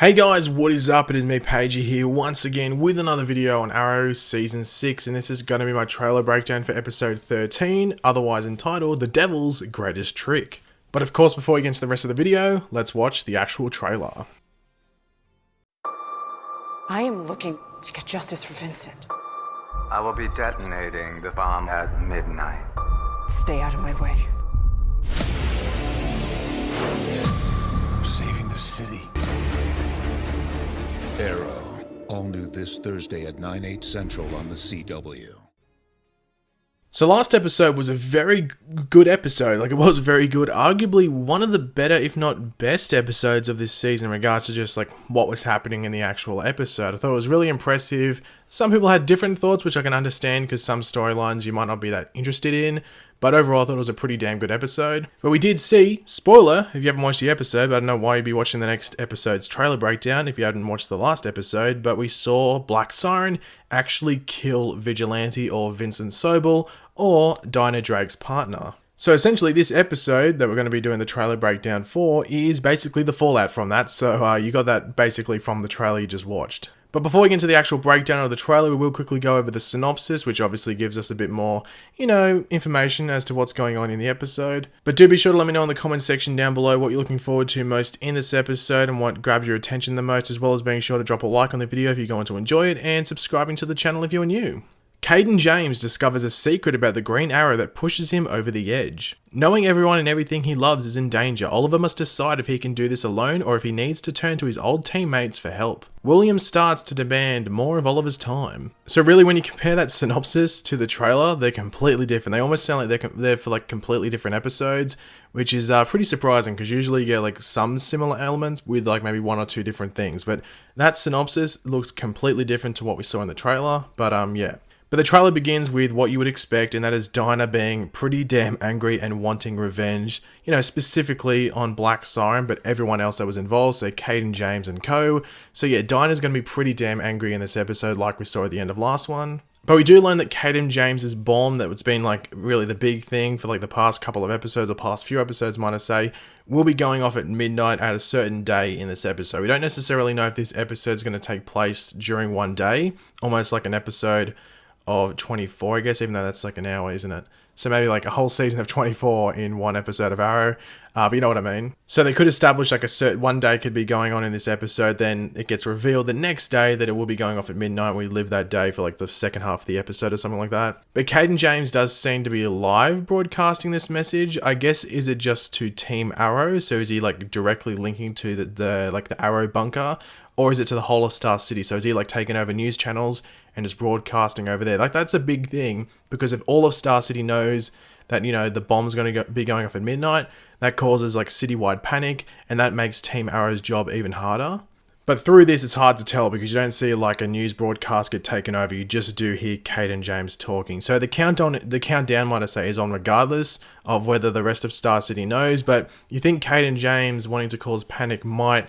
Hey guys, what is up? It is me, Pagey here, once again with another video on Arrow Season 6, and this is going to be my trailer breakdown for episode 13, otherwise entitled The Devil's Greatest Trick. But of course, before we get into the rest of the video, let's watch the actual trailer. I am looking to get justice for Vincent. I will be detonating the bomb at midnight. Stay out of my way. I'm saving the city. Arrow, all new this Thursday at 9/8 Central on the CW. So last episode was a very good episode, it was very good, arguably one of the better, if not best episodes of this season in regards to just what was happening in the actual episode. I thought it was really impressive. Some people had different thoughts, which I can understand because some storylines you might not be that interested in, but overall I thought it was a pretty damn good episode. But we did see, spoiler, if you haven't watched the episode, but I don't know why you'd be watching the next episode's trailer breakdown if you hadn't watched the last episode, but we saw Black Siren actually kill Vigilante or Vincent Sobel, or Dinah Drake's partner. So essentially this episode that we're going to be doing the trailer breakdown for is basically the fallout from that, so you got that basically from the trailer you just watched. But before we get into the actual breakdown of the trailer, we will quickly go over the synopsis, which obviously gives us a bit more, information as to what's going on in the episode. But do be sure to let me know in the comment section down below what you're looking forward to most in this episode and what grabs your attention the most, as well as being sure to drop a like on the video if you're going to enjoy it, and subscribing to the channel if you're new. Cayden James discovers a secret about the Green Arrow that pushes him over the edge. Knowing everyone and everything he loves is in danger, Oliver must decide if he can do this alone or if he needs to turn to his old teammates for help. William starts to demand more of Oliver's time. So really, when you compare that synopsis to the trailer, they're completely different. They almost sound like they're for completely different episodes, which is pretty surprising because usually you get some similar elements with maybe one or two different things. But that synopsis looks completely different to what we saw in the trailer, but yeah. But the trailer begins with what you would expect, and that is Dinah being pretty damn angry and wanting revenge, specifically on Black Siren, but everyone else that was involved, so Cayden James and co. So yeah, Dinah's going to be pretty damn angry in this episode like we saw at the end of last one. But we do learn that Cayden James's bomb, that's been really the big thing for the past couple of episodes, or past few episodes might I say, will be going off at midnight at a certain day in this episode. We don't necessarily know if this episode is going to take place during one day, almost like an episode of 24, I guess, even though that's an hour, isn't it? So maybe a whole season of 24 in one episode of Arrow, but you know what I mean. So they could establish a certain one day could be going on in this episode, then it gets revealed the next day that it will be going off at midnight. We live that day for the second half of the episode or something like that. But Cayden James does seem to be live broadcasting this message. I guess, is it just to Team Arrow? So is he directly linking to the Arrow bunker? Or is it to the whole of Star City? So is he taking over news channels and just broadcasting over there? That's a big thing, because if all of Star City knows that, the bomb's going to be going off at midnight, that causes citywide panic, and that makes Team Arrow's job even harder. But through this, it's hard to tell because you don't see a news broadcast get taken over. You just do hear Cayden James talking. So the countdown, might I say, is on regardless of whether the rest of Star City knows. But you think Cayden James wanting to cause panic might,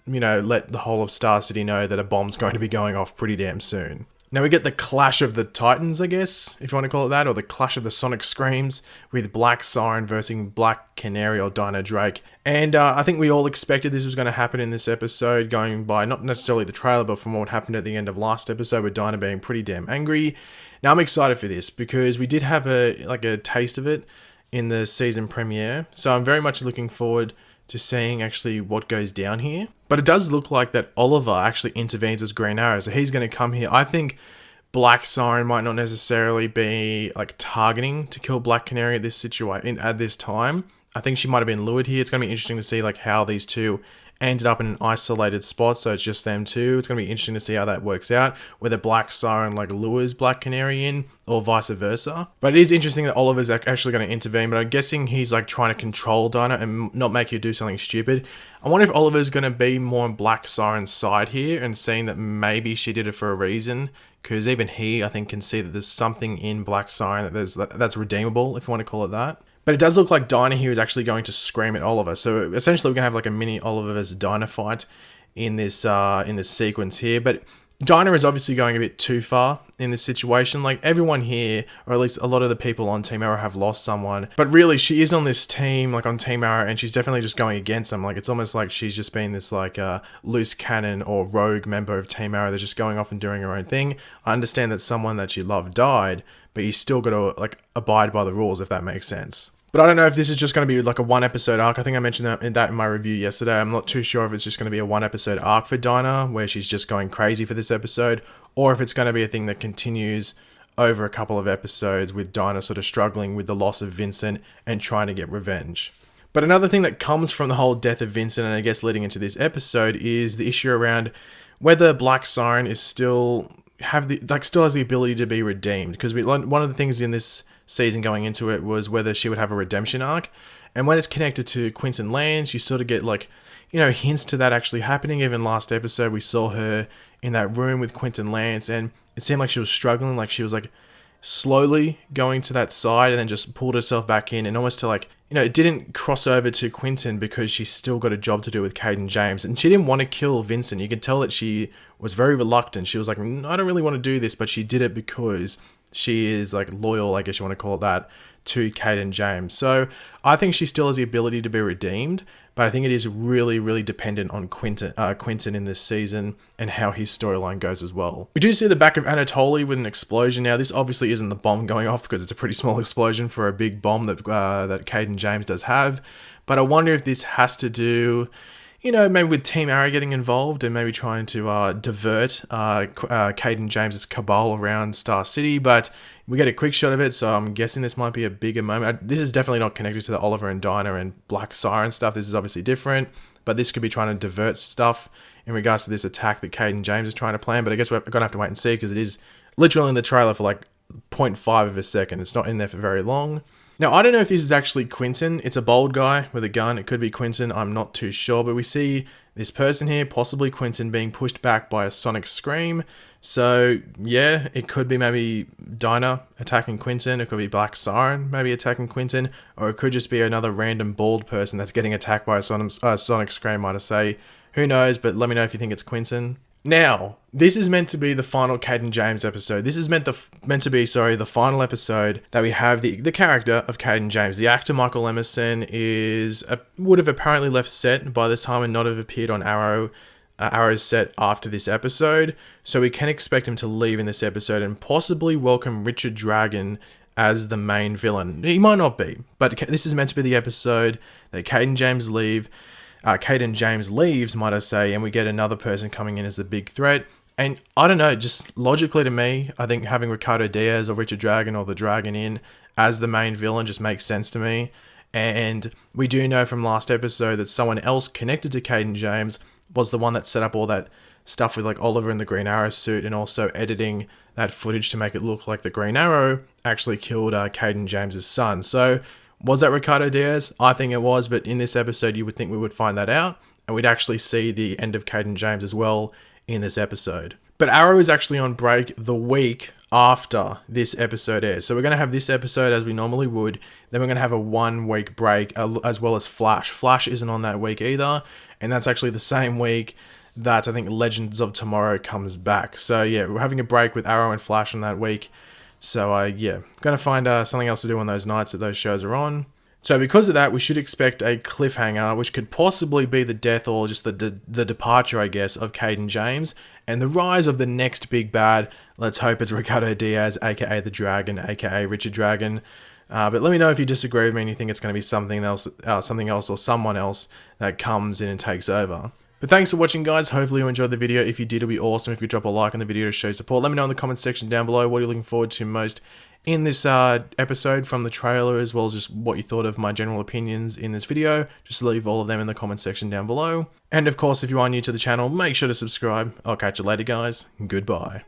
let the whole of Star City know that a bomb's going to be going off pretty damn soon. Now we get the clash of the Titans, I guess, if you want to call it that, or the clash of the Sonic Screams with Black Siren versus Black Canary or Dinah Drake. And I think we all expected this was going to happen in this episode, going by not necessarily the trailer, but from what happened at the end of last episode with Dinah being pretty damn angry. Now I'm excited for this because we did have a taste of it in the season premiere, so I'm very much looking forward to seeing actually what goes down here. But it does look like that Oliver actually intervenes as Green Arrow, so he's going to come here. I think Black Siren might not necessarily be targeting to kill Black Canary at this situation at this time. I think she might have been lured here. It's going to be interesting to see how these two ended up in an isolated spot, so it's just them two. It's going to be interesting to see how that works out, whether Black Siren lures Black Canary in or vice versa. But it is interesting that Oliver's actually going to intervene, but I'm guessing he's trying to control Dinah and not make you do something stupid. I wonder if Oliver's going to be more on Black Siren's side here and seeing that maybe she did it for a reason, because even he, I think, can see that there's something in Black Siren that's redeemable, if you want to call it that. But it does look like Dinah here is actually going to scream at Oliver. So essentially we're going to have a mini Oliver versus Dinah fight in this sequence here. But Dinah is obviously going a bit too far in this situation. Like, everyone here, or at least a lot of the people on Team Arrow, have lost someone. But really, she is on this team, like on Team Arrow, and she's definitely just going against them. Like, it's almost like she's just been this, like, loose cannon or rogue member of Team Arrow that's just going off and doing her own thing. I understand that someone that she loved died, but you still got to, like, abide by the rules, if that makes sense. But I don't know if this is just going to be like a 1-episode arc. I think I mentioned that in my review yesterday. I'm not too sure if it's just going to be a 1-episode arc for Dinah, where she's just going crazy for this episode, or if it's going to be a thing that continues over a couple of episodes with Dinah sort of struggling with the loss of Vincent and trying to get revenge. But another thing that comes from the whole death of Vincent, and I guess leading into this episode, is the issue around whether Black Siren is still has the ability to be redeemed. Because one of the things in this season going into it was whether she would have a redemption arc, and when it's connected to Quinton Lance, you sort of get, like, you know, hints to that actually happening. Even last episode, we saw her in that room with Quinton Lance, and it seemed like she was struggling, like she was like slowly going to that side and then just pulled herself back in, and almost to, like, you know, it didn't cross over to Quinton because she's still got a job to do with Cayden James, and she didn't want to kill Vincent. You could tell that she was very reluctant. She was like, I don't really want to do this, but she did it because she is, like, loyal, I guess you want to call it that, to Cayden James. So I think she still has the ability to be redeemed, but I think it is really, really dependent on Quinton in this season and how his storyline goes as well. We do see the back of Anatole with an explosion. Now, this obviously isn't the bomb going off because it's a pretty small explosion for a big bomb that Cayden James does have, but I wonder if this has to do, you know, maybe with Team Arrow getting involved and maybe trying to divert Cayden James's cabal around Star City, but we get a quick shot of it, so I'm guessing this might be a bigger moment. This is definitely not connected to the Oliver and Dinah and Black Siren stuff. This is obviously different, but this could be trying to divert stuff in regards to this attack that Cayden James is trying to plan, but I guess we're going to have to wait and see because it is literally in the trailer for like 0.5 of a second. It's not in there for very long. Now, I don't know if this is actually Quinton. It's a bald guy with a gun. It could be Quinton. I'm not too sure. But we see this person here, possibly Quinton, being pushed back by a sonic scream. So, yeah, it could be maybe Dinah attacking Quinton. It could be Black Siren maybe attacking Quinton. Or it could just be another random bald person that's getting attacked by a sonic scream, might I say. Who knows? But let me know if you think it's Quinton. Now, this is meant to be the final Cayden James episode. This is meant to be the final episode that we have the character of Cayden James. The actor Michael Emerson would have apparently left set by this time and not have appeared on Arrow's set after this episode. So we can expect him to leave in this episode and possibly welcome Richard Dragon as the main villain. He might not be, but this is meant to be the episode that Cayden James leaves, might I say, and we get another person coming in as the big threat. And I don't know, just logically to me, I think having Ricardo Diaz or Richard Dragon or the Dragon in as the main villain just makes sense to me. And we do know from last episode that someone else connected to Cayden James was the one that set up all that stuff with like Oliver in the Green Arrow suit and also editing that footage to make it look like the Green Arrow actually killed Cayden James's son. So was that Ricardo Diaz? I think it was, but in this episode, you would think we would find that out, and we'd actually see the end of Cayden James as well in this episode. But Arrow is actually on break the week after this episode airs. So we're going to have this episode as we normally would, then we're going to have a 1-week break, as well as Flash. Flash isn't on that week either, and that's actually the same week that I think Legends of Tomorrow comes back. So yeah, we're having a break with Arrow and Flash on that week. So yeah, going to find something else to do on those nights that those shows are on. So because of that, we should expect a cliffhanger, which could possibly be the death or just the departure, I guess, of Cayden James and the rise of the next big bad. Let's hope it's Ricardo Diaz, aka the Dragon, aka Richard Dragon. But let me know if you disagree with me and you think it's going to be something else or someone else that comes in and takes over. But thanks for watching, guys. Hopefully you enjoyed the video. If you did, it'll be awesome if you drop a like on the video to show support. Let me know in the comment section down below what you're looking forward to most in this episode from the trailer, as well as just what you thought of my general opinions in this video. Just leave all of them in the comment section down below. And of course, if you are new to the channel, make sure to subscribe. I'll catch you later, guys. Goodbye.